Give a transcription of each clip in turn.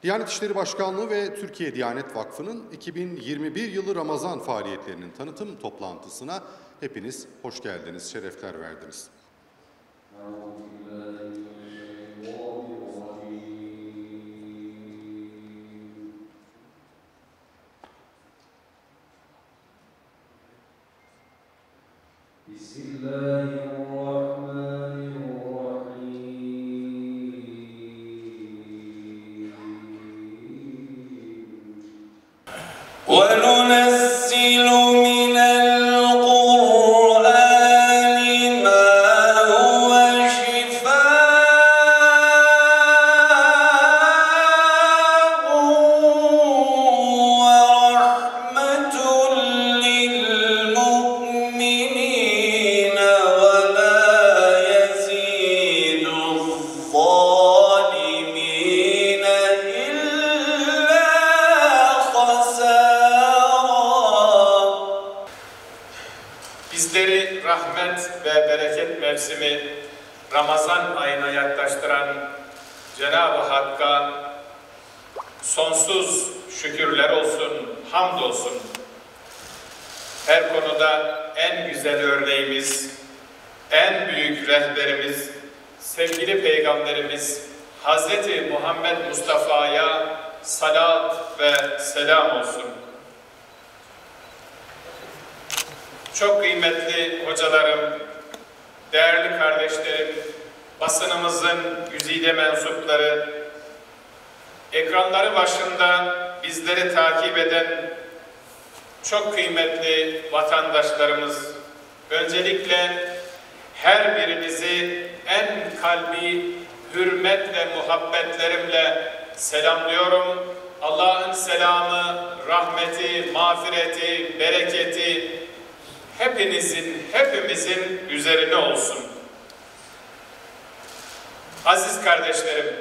Diyanet İşleri Başkanlığı ve Türkiye Diyanet Vakfı'nın 2021 yılı Ramazan faaliyetlerinin tanıtım toplantısına hepiniz hoş geldiniz, şerefler verdiniz. وَنُنَزِّلُ مِنَ الْقُرْآنِ مَا هُوَ شِفَاءٌ وَرَحْمَةٌ لِّلْمُؤْمِنِينَ وَلَا يَزِيدُ الظَّالِمِينَ إِلَّا خَسَارًا. Bizleri rahmet ve bereket mevsimi Ramazan ayına yaklaştıran Cenab-ı Hakk'a sonsuz şükürler olsun, hamd olsun. Her konuda en güzel örneğimiz, en büyük rehberimiz, sevgili Peygamberimiz Hazreti Muhammed Mustafa'ya salat ve selam olsun. Çok kıymetli hocalarım, değerli kardeşlerim, basınımızın güzide mensupları, ekranları başında bizleri takip eden çok kıymetli vatandaşlarımız, öncelikle her birinizi en kalbi hürmet ve muhabbetlerimle selamlıyorum. Allah'ın selamı, rahmeti, mağfireti, bereketi hepimizin üzerine olsun. Aziz kardeşlerim,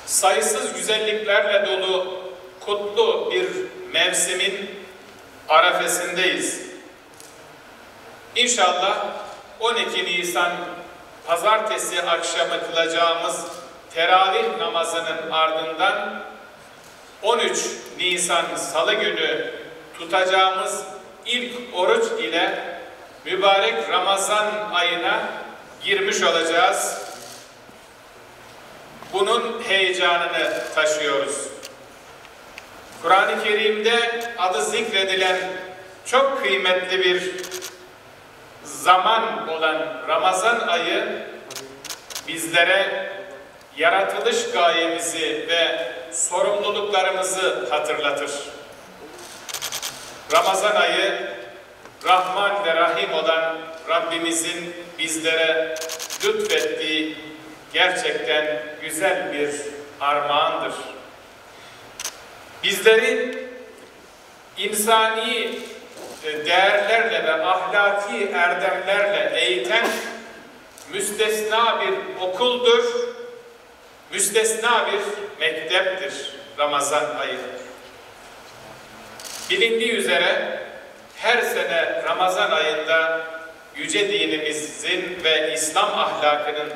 sayısız güzelliklerle dolu kutlu bir mevsimin arefesindeyiz. İnşallah 12 Nisan Pazartesi akşamı kılacağımız teravih namazının ardından 13 Nisan Salı günü tutacağımız ilk oruç ile mübarek Ramazan ayına girmiş olacağız. Bunun heyecanını taşıyoruz. Kur'an-ı Kerim'de adı zikredilen çok kıymetli bir zaman olan Ramazan ayı bizlere yaratılış gayemizi ve sorumluluklarımızı hatırlatır. Ramazan ayı Rahman ve Rahim olan Rabbimizin bizlere lütfettiği gerçekten güzel bir armağandır. Bizleri insani değerlerle ve ahlaki erdemlerle eğiten müstesna bir okuldur, müstesna bir mekteptir Ramazan ayı. Bilindiği üzere her sene Ramazan ayında yüce dinimizin ve İslam ahlakının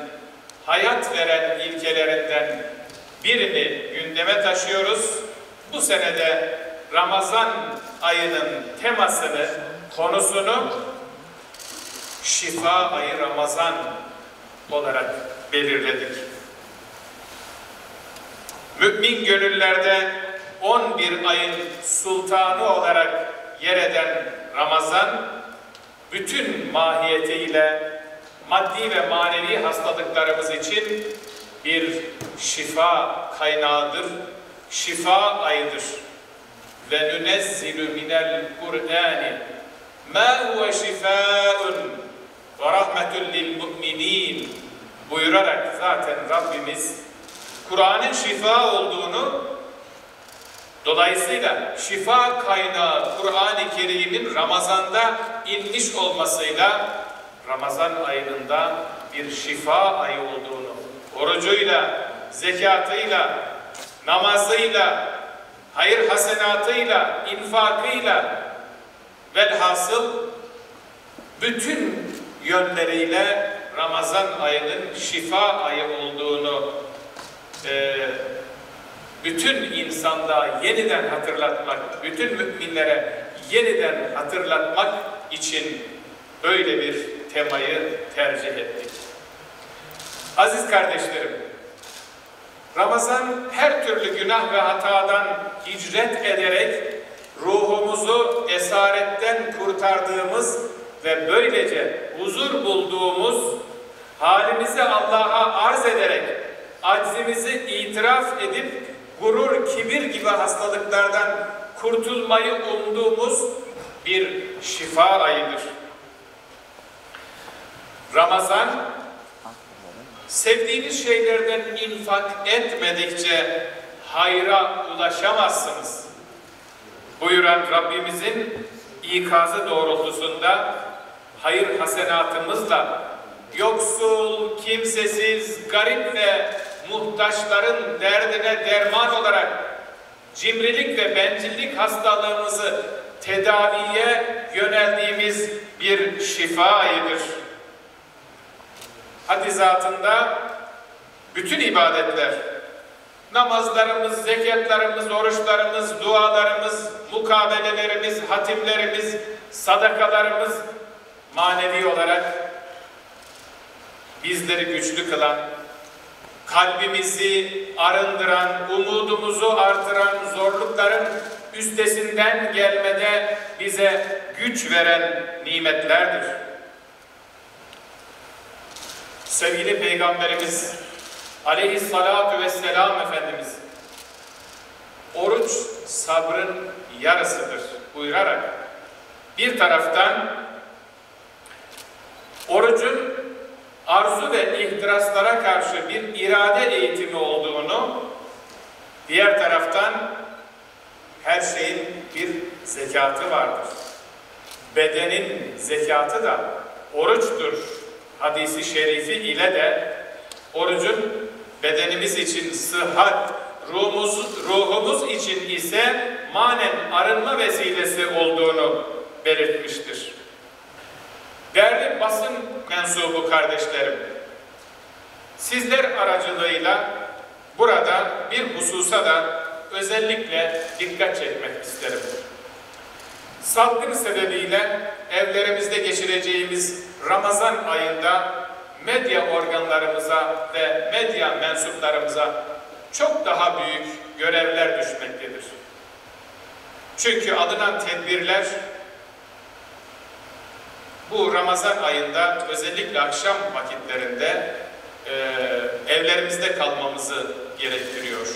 hayat veren ilkelerinden birini gündeme taşıyoruz. Bu senede Ramazan ayının temasını, konusunu Şifa ayı Ramazan olarak belirledik. Mümin gönüllerde 11 ayın sultanı olarak yer eden Ramazan, bütün mahiyetiyle maddi ve manevi hastalıklarımız için bir şifa kaynağıdır, şifa ayıdır. Ve nunezzilu minel Kur'ani ma huve şifaun ve rahmetun lil mu'minin buyurarak zaten Rabbimiz Kur'an'ın şifa olduğunu, dolayısıyla şifa kaynağı Kur'an-ı Kerim'in Ramazan'da inmiş olmasıyla Ramazan ayında bir şifa ayı olduğunu, orucuyla, zekatıyla, namazıyla, hayır hasenatıyla, infakıyla, velhasıl bütün yönleriyle Ramazan ayının şifa ayı olduğunu bütün insanlığa yeniden hatırlatmak, bütün müminlere yeniden hatırlatmak için böyle bir temayı tercih ettik. Aziz kardeşlerim, Ramazan her türlü günah ve hatadan hicret ederek ruhumuzu esaretten kurtardığımız ve böylece huzur bulduğumuz, halimizi Allah'a arz ederek aczimizi itiraf edip gurur, kibir gibi hastalıklardan kurtulmayı umduğumuz bir şifa ayıdır. Ramazan, sevdiğiniz şeylerden infak etmedikçe hayra ulaşamazsınız buyuran Rabbimizin ikazı doğrultusunda hayır hasenatımızla yoksul, kimsesiz, garip ve muhtaçların derdine derman olarak cimrilik ve bencillik hastalığımızı tedaviye yöneldiğimiz bir şifa ayıdır. Haddi zatında bütün ibadetler, namazlarımız, zekatlarımız, oruçlarımız, dualarımız, mukabelelerimiz, hatimlerimiz, sadakalarımız manevi olarak bizleri güçlü kılan, kalbimizi arındıran, umudumuzu artıran, zorlukların üstesinden gelmede bize güç veren nimetlerdir. Sevgili Peygamberimiz Aleyhissalatu vesselam Efendimiz oruç sabrın yarısıdır buyurarak bir taraftan orucun arzu ve ihtiraslara karşı bir irade eğitimi olduğunu, diğer taraftan her şeyin bir zekatı vardır. Bedenin zekatı da oruçtur hadisi şerifi ile de orucun bedenimiz için sıhhat, ruhumuz için ise manen arınma vesilesi olduğunu belirtmiştir. Değerli basın mensubu kardeşlerim, sizler aracılığıyla burada bir hususa da özellikle dikkat çekmek isterim. Salgın sebebiyle evlerimizde geçireceğimiz Ramazan ayında medya organlarımıza ve medya mensuplarımıza çok daha büyük görevler düşmektedir. Çünkü alınan tedbirler bu Ramazan ayında özellikle akşam vakitlerinde evlerimizde kalmamızı gerektiriyor.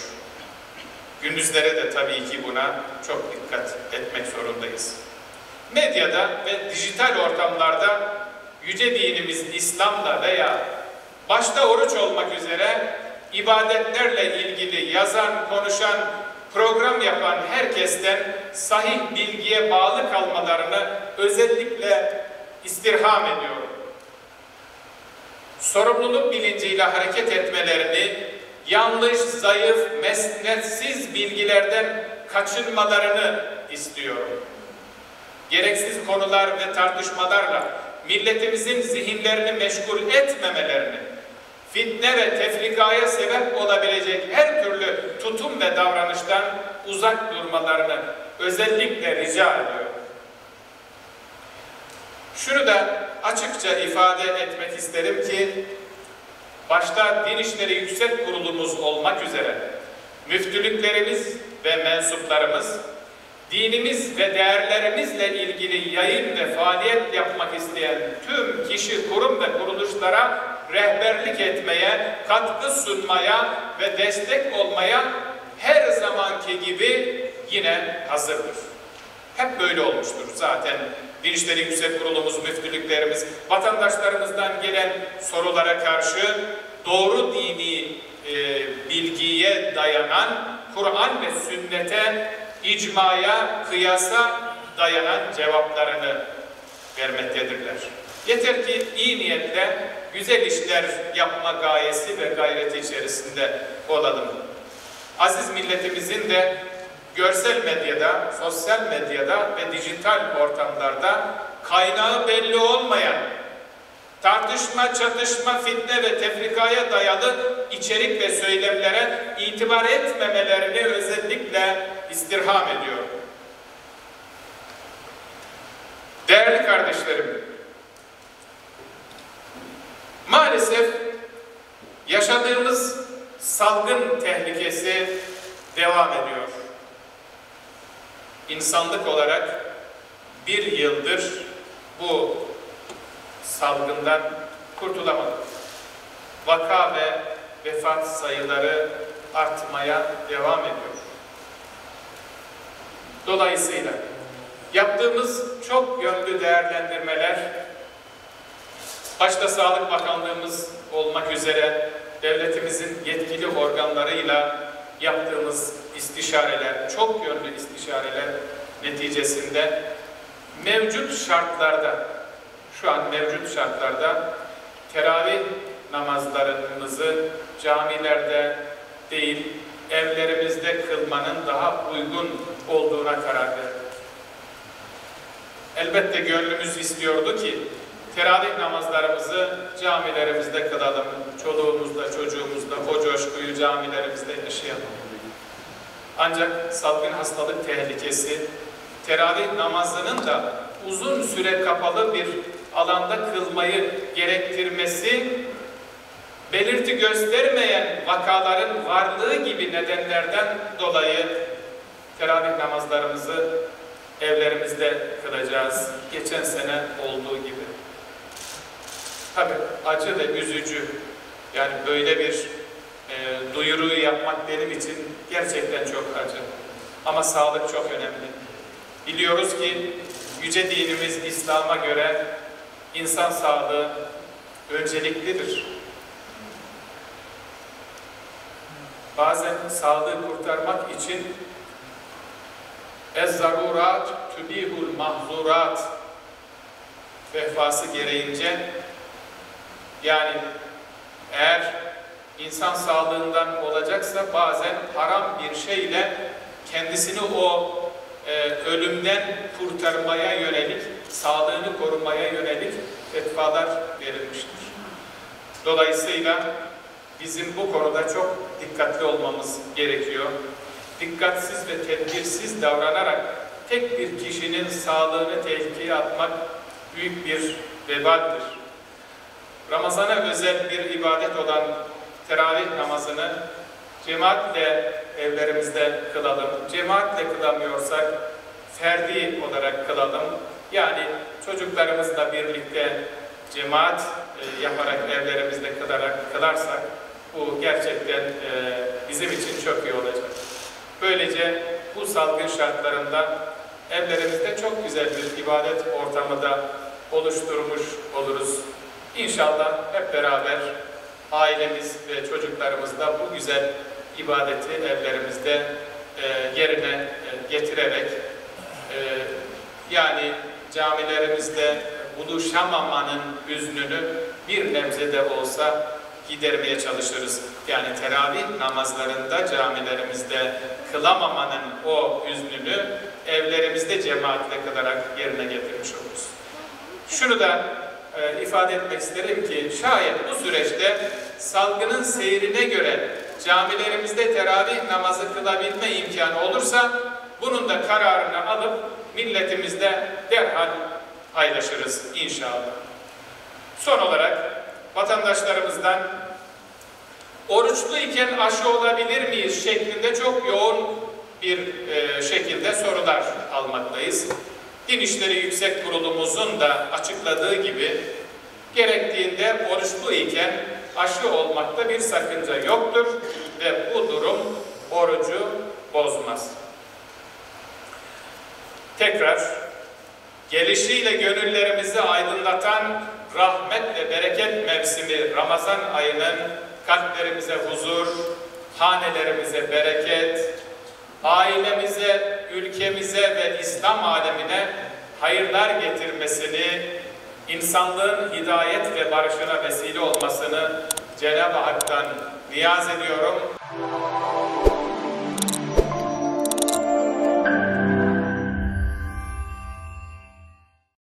Gündüzlere de tabii ki buna çok dikkat etmek zorundayız. Medyada ve dijital ortamlarda yüce dinimiz İslam'la veya başta oruç olmak üzere ibadetlerle ilgili yazan, konuşan, program yapan herkesten sahih bilgiye bağlı kalmalarını özellikle istirham ediyorum. Sorumluluk bilinciyle hareket etmelerini, yanlış, zayıf, mesnetsiz bilgilerden kaçınmalarını istiyorum. Gereksiz konular ve tartışmalarla milletimizin zihinlerini meşgul etmemelerini, fitne ve tefrikaya sebep olabilecek her türlü tutum ve davranıştan uzak durmalarını özellikle rica ediyorum. Şunu da açıkça ifade etmek isterim ki, başta Din İşleri Yüksek Kurulumuz olmak üzere müftülüklerimiz ve mensuplarımız, dinimiz ve değerlerimizle ilgili yayın ve faaliyet yapmak isteyen tüm kişi, kurum ve kuruluşlara rehberlik etmeye, katkı sunmaya ve destek olmaya her zamanki gibi yine hazırdır. Hep böyle olmuştur zaten. Din İşleri Yüksek Kurulumuz, müftülüklerimiz, vatandaşlarımızdan gelen sorulara karşı doğru dini bilgiye dayanan, Kur'an ve sünnete, icmaya, kıyasa dayanan cevaplarını vermektedirler. Yeter ki iyi niyetle güzel işler yapma gayesi ve gayreti içerisinde olalım. Aziz milletimizin de görsel medyada, sosyal medyada ve dijital ortamlarda kaynağı belli olmayan tartışma, çatışma, fitne ve tefrikaya dayalı içerik ve söylemlere itibar etmemelerini özellikle istirham ediyorum. Değerli kardeşlerim, maalesef yaşadığımız salgın tehlikesi devam ediyor. İnsanlık olarak bir yıldır bu salgından kurtulamadık. Vaka ve vefat sayıları artmaya devam ediyor. Dolayısıyla yaptığımız çok yönlü değerlendirmeler, başta Sağlık Bakanlığımız olmak üzere devletimizin yetkili organlarıyla yaptığımız istişareler, çok yönlü istişareler neticesinde mevcut şartlarda, şu an mevcut şartlarda teravih namazlarımızı camilerde değil, evlerimizde kılmanın daha uygun olduğuna karar verdik. Elbette gönlümüz istiyordu ki teravih namazlarımızı camilerimizde kılalım, çoluğumuzla, çocuğumuzla o coşkuyu camilerimizde yaşayalım. Ancak salgın hastalık tehlikesi, teravih namazının da uzun süre kapalı bir alanda kılmayı gerektirmesi, belirti göstermeyen vakaların varlığı gibi nedenlerden dolayı teravih namazlarımızı evlerimizde kılacağız. Geçen sene olduğu gibi. Tabii acı ve üzücü, yani böyle bir duyuruyu yapmak benim için gerçekten çok acı. Ama sağlık çok önemli. Biliyoruz ki yüce dinimiz İslam'a göre insan sağlığı önceliklidir. Bazen sağlığı kurtarmak için "Ez-zarurat tübihul mahzurat" vefası gereğince, yani eğer insan sağlığından olacaksa bazen haram bir şeyle kendisini o ölümden kurtarmaya yönelik, sağlığını korumaya yönelik fetvalar verilmiştir. Dolayısıyla bizim bu konuda çok dikkatli olmamız gerekiyor. Dikkatsiz ve tedbirsiz davranarak tek bir kişinin sağlığını tehlikeye atmak büyük bir vebaldir. Ramazana özel bir ibadet olan teravih namazını cemaatle evlerimizde kılalım. Cemaatle kılamıyorsak ferdi olarak kılalım. Yani çocuklarımızla birlikte cemaat yaparak evlerimizde kılarsak bu gerçekten bizim için çok iyi olacak. Böylece bu salgın şartlarında evlerimizde çok güzel bir ibadet ortamı da oluşturmuş oluruz. İnşallah hep beraber ailemiz ve çocuklarımızla bu güzel ibadeti evlerimizde yerine getirerek yani camilerimizde buluşamamanın hüznünü bir nebze de olsa gidermeye çalışırız. Yani teravih namazlarında camilerimizde kılamamanın o hüznünü evlerimizde cemaatle kılarak yerine getirmiş oluruz. Şunu da ifade etmek isterim ki şayet bu süreçte salgının seyrine göre camilerimizde teravih namazı kılabilme imkanı olursa bunun da kararını alıp milletimizle derhal paylaşırız inşallah. Son olarak vatandaşlarımızdan oruçlu iken aşı olabilir miyiz şeklinde çok yoğun bir şekilde sorular almaktayız. Din İşleri Yüksek Kurulumuzun da açıkladığı gibi gerektiğinde oruçlu iken aşı olmakta bir sakınca yoktur ve bu durum orucu bozmaz. Tekrar, gelişiyle gönüllerimizi aydınlatan rahmet ve bereket mevsimi Ramazan ayının kalplerimize huzur, hanelerimize bereket, ailemize, ülkemize ve İslam alemine hayırlar getirmesini, insanlığın hidayet ve barışına vesile olmasını Cenab-ı Hak'tan niyaz ediyorum.